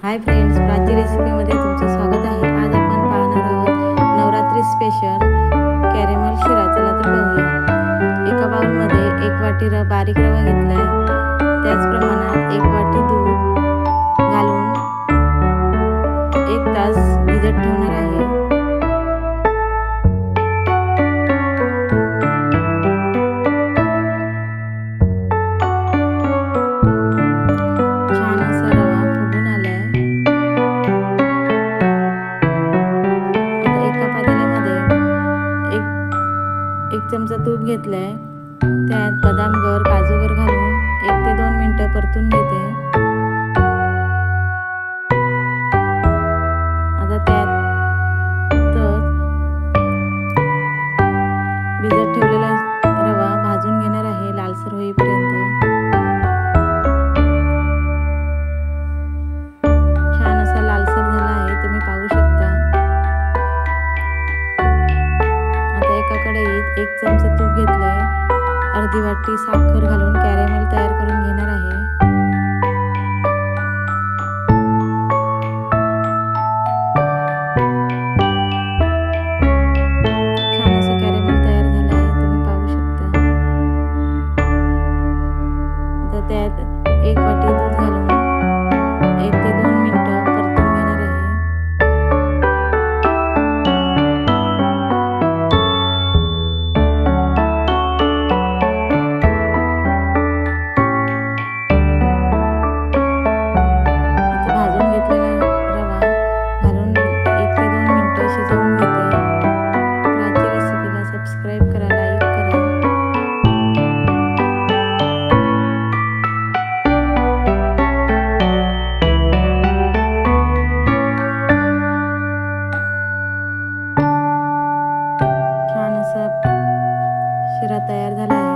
Hi friends, Prachi रेसिपीमध्ये तुमचं स्वागत आहे। आज आपण पाहणार आहोत नवरात्री स्पेशल कॅरेमल शिरा। चला तर पाहूया। एका बाउलमध्ये 1 वाटी बारीक रवा घेतलाय, त्याच प्रमाणात 1 वाटी दूध घालून 1 तास भिजत ठेवणार आहे। एक चमचा तूप घेतलाय, त्यात बदाम गर काजू गर घालून 1 ते 2 मिनिटं परतून घेते। आता त्यात भिजत ठेवलेला रवा भाजून घेणार आहे लालसर होईपर्यंत। छान असा लालसर झाला आहे, तुम्ही पाहू शकता। आता एका कढईत 1 चमचा तूप घेतलंय, अर्धी वाटी साखर घालून कॅरेमल तयार करून घेणार आहे। छान असं कॅरेमल तयार झालं आहे, तुम्ही पाहू शकता। आता त्यात 1 वाटी दूध घालून 1 ते 2 मिनिटं परतून घेणार आहे। सबस्क्राइब करा, लाईक करा। छान असा शिरा तयार झाला आहे।